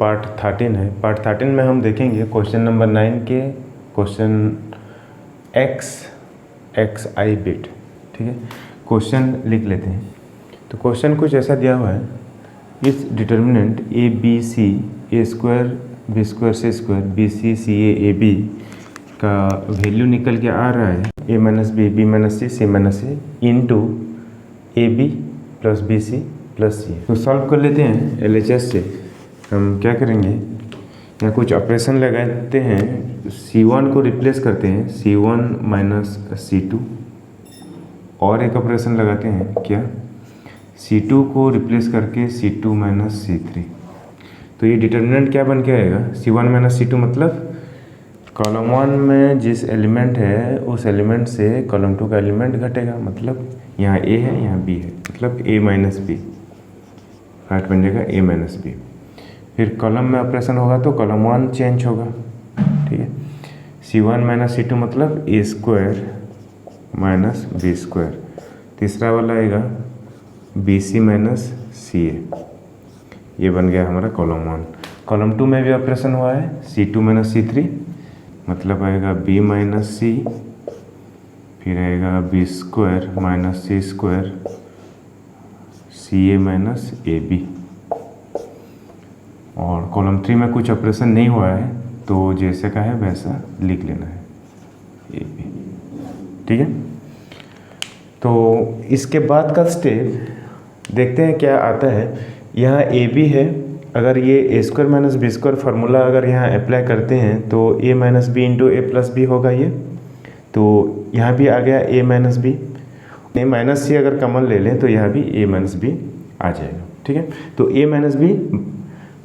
Part 13 है। Part 13 में हम देखेंगे क्वेश्चन नंबर 9 के क्वेश्चन एक्स आई बिट। ठीक है, क्वेश्चन लिख लेते हैं। तो क्वेश्चन कुछ ऐसा दिया हुआ है, इस determinant a b c a square b square c square b c c a b का वैल्यू निकल के आ रहा है a minus b minus C minus a into a B plus b c plus c. तो solve कर लेते हैं LHS से। हम क्या करेंगे, यहाँ कुछ ऑपरेशन लगाते हैं, C1 को रिप्लेस करते हैं C1 माइनस C2, और एक ऑपरेशन लगाते हैं क्या, C2 को रिप्लेस करके C2 माइनस C3। तो ये डिटर्मिनेंट क्या बन के आएगा, C1 माइनस C2 मतलब कॉलम 1 में जिस एलिमेंट है उस एलिमेंट से कॉलम 2 का एलिमेंट घटेगा। मतलब यहाँ A है, यहाँ B है, मतलब A माइनस बी, पार्ट बन जाएगा A माइनस बी। फिर कॉलम में ऑपरेशन होगा तो कॉलम 1 चेंज होगा। ठीक है, C1 माइनस C2 मतलब A square minus B square. तीसरा वाला आएगा BC माइनस CA। ये बन गया हमारा कॉलम 1। कॉलम 2 में भी ऑपरेशन हुआ है, C2 माइनस C3 मतलब आएगा B माइनस C, फिर आएगा B square minus C square CA minus AB। और कॉलम 3 में कुछ ऑपरेशन नहीं हुआ है तो जैसे का है वैसा लिख लेना है AB। ठीक है, तो इसके बाद का स्टेप देखते हैं क्या आता है। यहाँ AB है, अगर ये A square minus B square formula अगर यहाँ अप्लाई करते हैं तो A minus b into a plus b होगा ये। तो यहाँ भी आ गया A minus B, a minus c अगर कॉमन ले लें तो यहाँ भी A माइनस बी आ जाएगा। ठीक है, तो A माइनस बी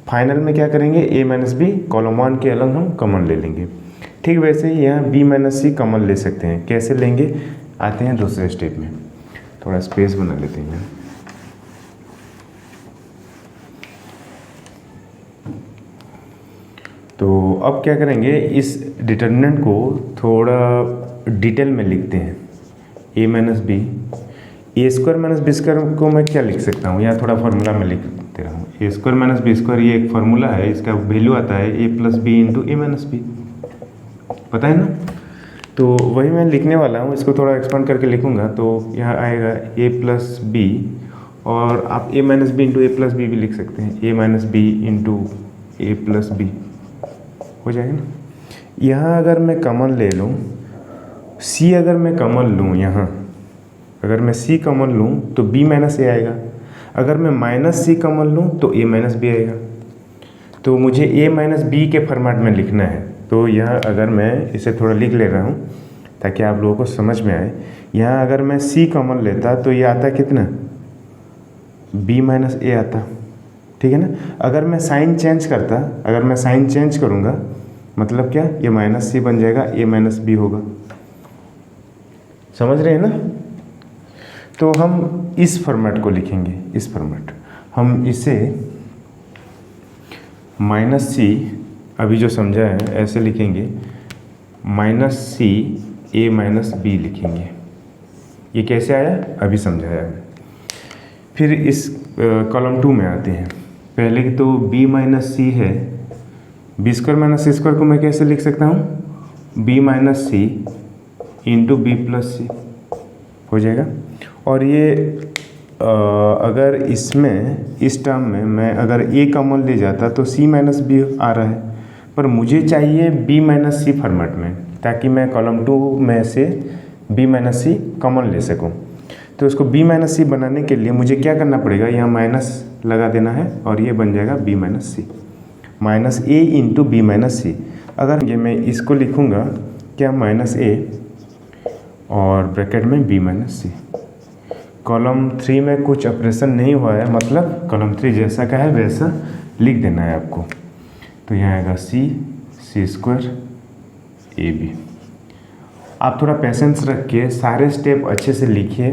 फाइनल में क्या करेंगे, A माइनस बी कॉलम 1 के अलग हम कॉमन ले लेंगे। ठीक वैसे ही यहाँ B माइनस सी कॉमन ले सकते हैं। कैसे लेंगे, आते हैं दूसरे स्टेप में। थोड़ा स्पेस बना लेते हैं। तो अब क्या करेंगे, इस डिटर्मिनेंट को थोड़ा डिटेल में लिखते हैं। A minus B, A square minus B square को मैं क्या लिख सकता हूँ, यहाँ थोड़ा फार्मूला में लिख दे रहा हूँ। ए स्क्वायर माइनस बी स्क्वायर ये एक फार्मूला है, इसका वैल्यू आता है ए प्लस बी इंटू ए माइनस बी, पता है ना। तो वही मैं लिखने वाला हूँ, इसको थोड़ा एक्सपांड करके लिखूँगा। तो यहाँ आएगा ए प्लस बी, और आप ए minus b into a plus B भी लिख सकते हैं, ए minus b into a plus B हो जाएगा ना। यहाँ अगर मैं कॉमन ले लूँ C, अगर मैं कॉमन लूँ यहाँ, अगर मैं C कॉमन लूँ तो B माइनस ए आएगा। अगर मैं माइनस C कॉमन लूँ तो A माइनस बी आएगा। तो मुझे A माइनस बी के फॉर्मेट में लिखना है। तो यहाँ अगर मैं इसे थोड़ा लिख ले रहा हूँ ताकि आप लोगों को समझ में आए। यहाँ अगर मैं C कॉमन लेता तो ये आता कितना, B माइनस ए आता। ठीक है ना। अगर मैं साइन चेंज करता, अगर मैं साइन चेंज करूँगा मतलब क्या, ये माइनस C बन जाएगा, A माइनस बी होगा। समझ रहे हैं ना। तो हम इस फॉर्मेट को लिखेंगे, इस फॉर्मेट हम इसे माइनस C, अभी जो समझा है ऐसे लिखेंगे, minus C A minus B लिखेंगे। ये कैसे आया अभी समझाया है। फिर इस कॉलम 2 में आते हैं। पहले तो B माइनस C है, बी स्क्वायर माइनस सी स्क्वायर को मैं कैसे लिख सकता हूँ, B minus C into B plus C हो जाएगा। और ये अगर इसमें इस टर्म में मैं अगर A कॉमन ले जाता तो C माइनस बी आ रहा है, पर मुझे चाहिए B माइनस सी फॉर्मेट में, ताकि मैं कॉलम 2 में से B माइनस सी कॉमन ले सकूं। तो इसको B माइनस सी बनाने के लिए मुझे क्या करना पड़ेगा, यहाँ माइनस लगा देना है और ये बन जाएगा B minus C, minus A into b minus c. अगर ये मैं इसको लिखूँगा क्या, माइनस A और ब्रैकेट में B माइनस सी। कॉलम 3 में कुछ ऑपरेशन नहीं हुआ है, मतलब कॉलम 3 जैसा का है वैसा लिख देना है आपको। तो यहाँ आएगा C स्क्वायर AB। आप थोड़ा पेशेंस रख के सारे स्टेप अच्छे से लिखिए।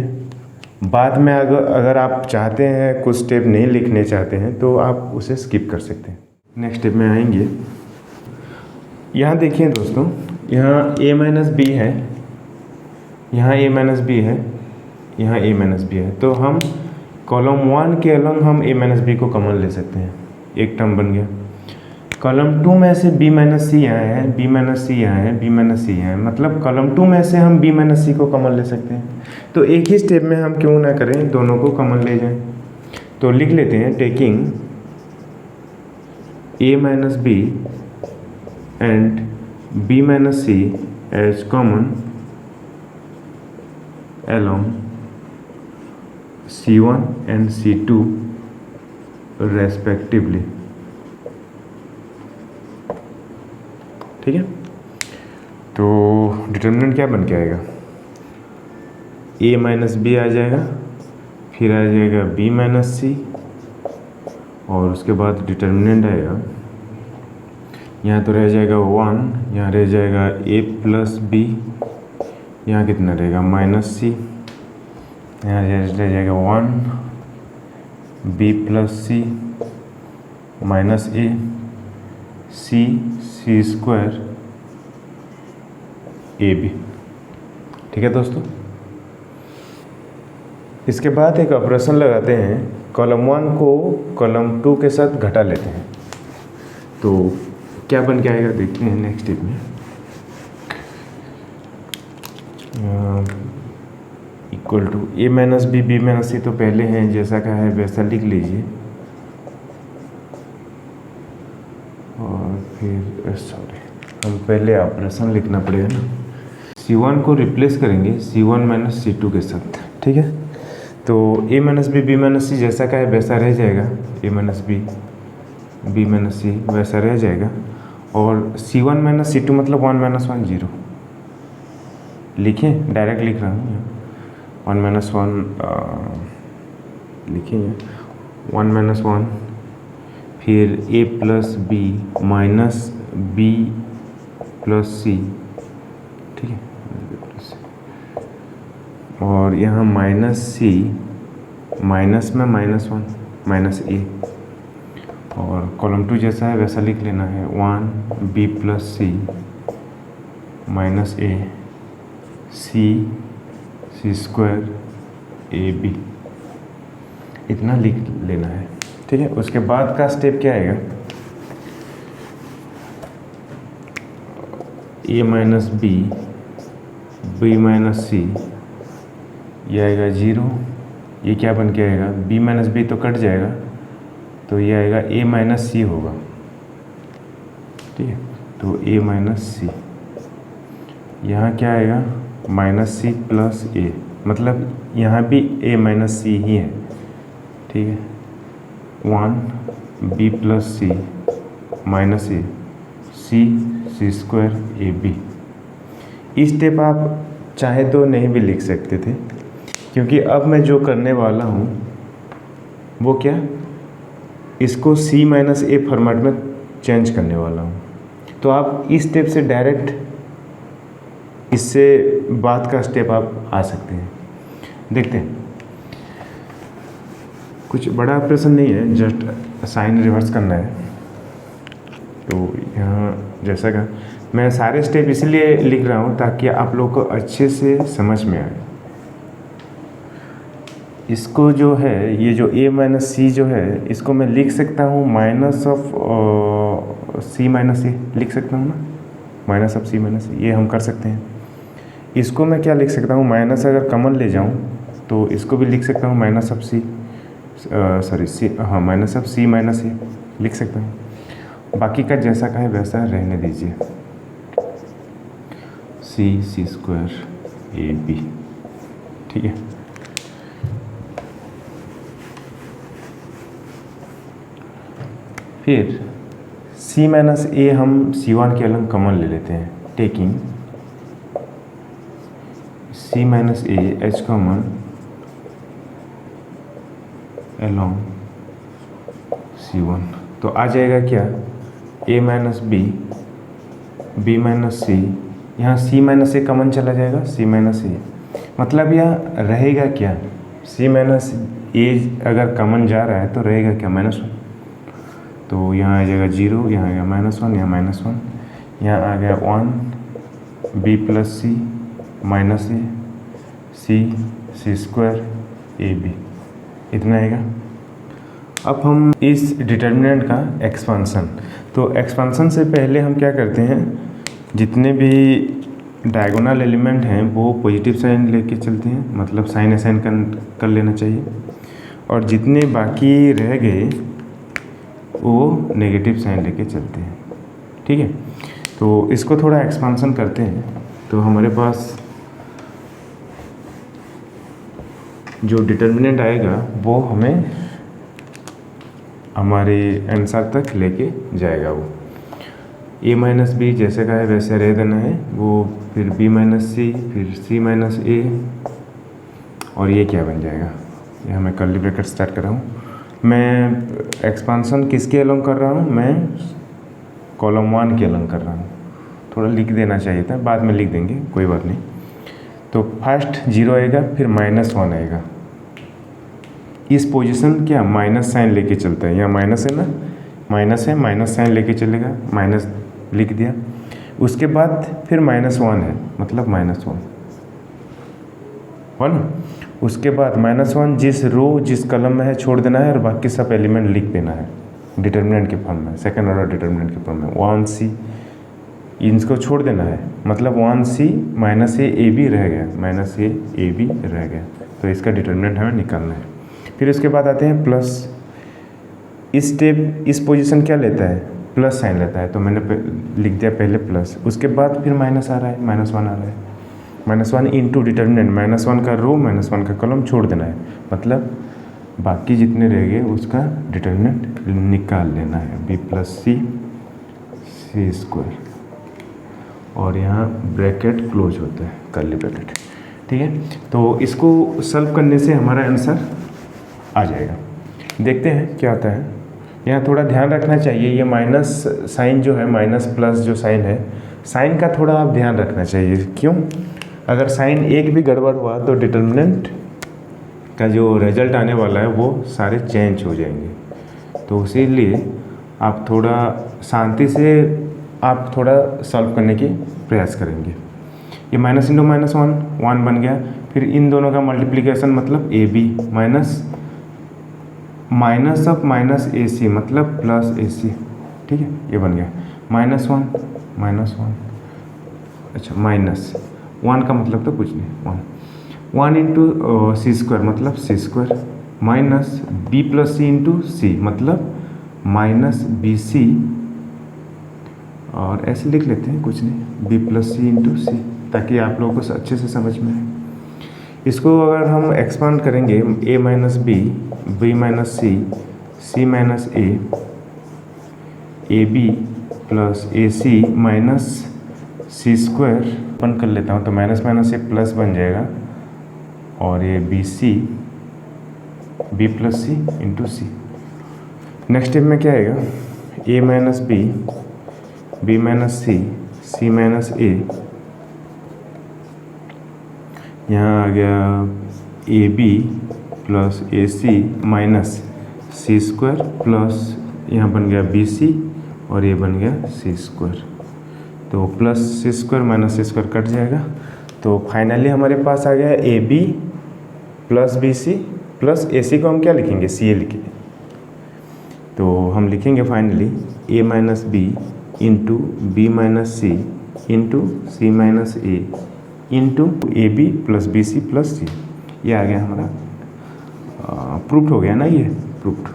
बाद में अगर आप चाहते हैं कुछ स्टेप नहीं लिखने चाहते हैं तो आप उसे स्किप कर सकते हैं। नेक्स्ट स्टेप में आएंगे। यहाँ देखिए दोस्तों, यहाँ A माइनस बी है, यहाँ A माइनस बी है, यहाँ A माइनस बी है। तो हम कॉलम 1 के अलग हम A माइनस बी को कॉमन ले सकते हैं, एक टर्म बन गया। कॉलम 2 में से b माइनस सी यहाँ है, b माइनस सी यहाँ है, b माइनस सी यहाँ है, मतलब कॉलम 2 में से हम b माइनस सी को कॉमन ले सकते हैं। तो एक ही स्टेप में हम क्यों ना करें, दोनों को कॉमन ले जाएं। तो लिख लेते हैं taking a minus B and b minus C as common along C1 and C2 respectively. ठीक है, तो डिटर्मिनेंट क्या बन के आएगा, a माइनस बी आ जाएगा, फिर आ जाएगा b माइनस सी, और उसके बाद डिटर्मिनेंट आएगा, यहाँ तो रह जाएगा 1, यहाँ रह जाएगा a प्लस बी, यहाँ कितना रहेगा माइनस सी, यहाँ रह जाएगा 1 b plus C minus A C square A B. ठीक है दोस्तों, इसके बाद एक ऑपरेशन लगाते हैं, कॉलम 1 को कॉलम 2 के साथ घटा लेते हैं, तो क्या बन के आएगा देखते हैं नेक्स्ट स्टेप में। Equal to a minus B, B minus c तो पहले हैं, जैसा का है वैसा लिख लीजिए, और फिर सॉरी हम पहले ऑपरेशन लिखना पड़ेगा ना, C1 को रिप्लेस करेंगे C1 माइनस C2 के साथ। ठीक है, तो a minus B, B minus c जैसा का है वैसा रह जाएगा, a minus B, B minus c वैसा रह जाएगा, और C1 माइनस C2 मतलब 1 माइनस 1 0 लिखें, डायरेक्ट लिख रहा हूँ, 1 माइनस 1 लिखेंगे, 1 माइनस 1, फिर a plus b minus b plus c. ठीक है, और यहाँ माइनस सी, माइनस में माइनस 1 माइनस ए, और कॉलम 2 जैसा है वैसा लिख लेना है, 1 B plus C minus A C square A B, इतना लिख लेना है। ठीक है, उसके बाद का स्टेप क्या आएगा, ए माइनस बी, बी माइनस सी, ये आएगा 0, ये क्या बन के आएगा, b माइनस बी तो कट जाएगा, तो ये आएगा a माइनस सी होगा। ठीक है, तो a माइनस सी, यहाँ क्या आएगा माइनस सी प्लस ए, मतलब यहाँ भी a माइनस सी ही है। ठीक है, 1 b plus C minus A C square A B. इस स्टेप आप चाहे तो नहीं भी लिख सकते थे, क्योंकि अब मैं जो करने वाला हूँ वो क्या, इसको c माइनस ए फॉर्मेट में चेंज करने वाला हूँ। तो आप इस स्टेप से डायरेक्ट इससे बाद का स्टेप आप आ सकते हैं। देखते हैं, कुछ बड़ा ऑपरेशन नहीं है, जस्ट साइन रिवर्स करना है। तो यहाँ जैसा का मैं सारे स्टेप इसलिए लिख रहा हूँ ताकि आप लोग को अच्छे से समझ में आए। इसको जो है, ये जो a माइनस सी जो है, इसको मैं लिख सकता हूँ minus of C minus A, लिख सकता हूँ ना, माइनस ऑफ सी माइनस ए, ये हम कर सकते हैं। इसको मैं क्या लिख सकता हूँ, माइनस अगर कॉमन ले जाऊँ तो इसको भी लिख सकता हूँ minus of C, sorry C, हाँ minus of C minus A लिख सकता हूँ। बाकी का जैसा का है वैसा रहने दीजिए, सी स्क्वायर ए बी। ठीक है, फिर c माइनस ए हम C1 के अलग कॉमन ले लेते हैं, taking c minus a h common along C1, तो आ जाएगा क्या, a minus B, B minus c, यहाँ c माइनस ए कॉमन चला जाएगा, c माइनस ए, मतलब यहाँ रहेगा क्या, c माइनस ए अगर कॉमन जा रहा है तो रहेगा क्या माइनस 1, तो यहाँ आ जाएगा 0, यहाँ आ गया माइनस 1, यहाँ माइनस 1, यहाँ आ गया 1 B plus C minus A C square A B, इतना आएगा। अब हम इस डिटर्मिनेंट का एक्सपांसन, तो एक्सपेंशन से पहले हम क्या करते हैं, जितने भी डायगोनल एलिमेंट हैं वो पॉजिटिव साइन लेके चलते हैं, मतलब साइन असाइन कर लेना चाहिए, और जितने बाकी रह गए वो नेगेटिव साइन लेके चलते हैं। ठीक है, तो इसको थोड़ा एक्सपेंशन करते हैं, तो हमारे पास जो डिटर्मिनेंट आएगा वो हमें हमारे आंसर तक लेके जाएगा। वो a माइनस बी जैसे का है वैसे रह देना है, वो फिर b माइनस सी, फिर c माइनस ए, और ये क्या बन जाएगा, ये मैं कर्ली ब्रैकेट स्टार्ट कर रहा हूँ। मैं एक्सपांसन किसके अलॉन्ग कर रहा हूँ, मैं कॉलम 1 के अलॉन्ग कर रहा हूँ। थोड़ा लिख देना चाहिए था, बाद में लिख देंगे, कोई बात नहीं। तो फर्स्ट 0 आएगा, फिर -1 आएगा। इस पोजीशन क्या माइनस साइन लेके चलता है, यहाँ माइनस है ना, माइनस है, माइनस साइन लेके चलेगा, माइनस लिख दिया। उसके बाद फिर -1 है, मतलब -1 उसके बाद -1 जिस रो जिस कलम में है छोड़ देना है, और बाकी सब एलिमेंट लिख देना है डिटर्मिनेंट के फॉर्म में, सेकंड ऑर्डर डिटर्मिनेंट के फॉर्म में। 1c इनको छोड़ देना है, मतलब 1c माइनस ए बी रह गया, माइनस ए बी रह गया, तो इसका डिटर्मिनेंट हमें निकालना है। फिर उसके बाद आते हैं प्लस। इस स्टेप इस पोजीशन क्या लेता है, प्लस साइन लेता है, तो मैंने लिख दिया पहले प्लस। उसके बाद फिर माइनस आ रहा है, -1 आ रहा है, -1 इंटू डिटर्मिनेंट, -1 का रो -1 का कॉलम छोड़ देना है, मतलब बाकी जितने रह गए उसका डिटर्मिनेंट निकाल लेना है, b प्लस सी स्क्वायर, और यहाँ ब्रैकेट क्लोज होता है, कर्ली ब्रैकेट। ठीक है, तो इसको सॉल्व करने से हमारा आंसर आ जाएगा। देखते हैं क्या आता है। यहाँ थोड़ा ध्यान रखना चाहिए, ये माइनस साइन जो है, माइनस प्लस जो साइन है, साइन का थोड़ा आप ध्यान रखना चाहिए। क्यों, अगर साइन एक भी गड़बड़ हुआ तो डिटर्मिनेंट का जो रिजल्ट आने वाला है वो सारे चेंज हो जाएंगे। तो इसीलिए आप थोड़ा शांति से आप थोड़ा सॉल्व करने की प्रयास करेंगे। ये माइनस इंटू -1 बन गया, फिर इन दोनों का मल्टीप्लिकेशन मतलब a b minus of minus A c मतलब प्लस ए सी। ठीक है, ये बन गया -1 अच्छा -1 का मतलब तो कुछ नहीं, 1 इंटू सी स्क्वायर मतलब सी square, minus b plus c into सी मतलब माइनस बी सी, और ऐसे लिख लेते हैं, कुछ नहीं, बी प्लस सी इंटू सी, ताकि आप लोगों को अच्छे से समझ में आए। इसको अगर हम एक्सपांड करेंगे, a minus B, B minus C minus A B plus A C minus C square open कर लेता हूँ, तो माइनस माइनस से प्लस बन जाएगा, और ये b plus c into c. Next step में क्या आएगा, a minus b minus C minus a, यहाँ आ गया a B plus A C minus C square plus यहाँ बन गया बी सी, और ये बन गया सी स्क्वायर। तो प्लस सी स्क्वायर माइनस सी स्क्वायर कट जाएगा, तो फाइनली हमारे पास आ गया a B plus b c plus A c को हम क्या लिखेंगे, सी ए लिखेंगे। तो हम लिखेंगे finally a minus b into b minus c into c minus a into a B plus b c plus c. ये आ गया हमारा, प्रूफ्ड हो गया ना, ये प्रूफ्ड।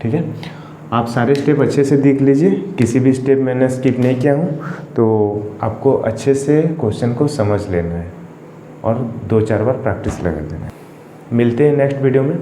ठीक है, आप सारे स्टेप अच्छे से देख लीजिए, किसी भी स्टेप मैंने स्किप नहीं किया हूँ, तो आपको अच्छे से क्वेश्चन को समझ लेना है और 2-4 बार प्रैक्टिस लगा देना है। मिलते हैं नेक्स्ट वीडियो में।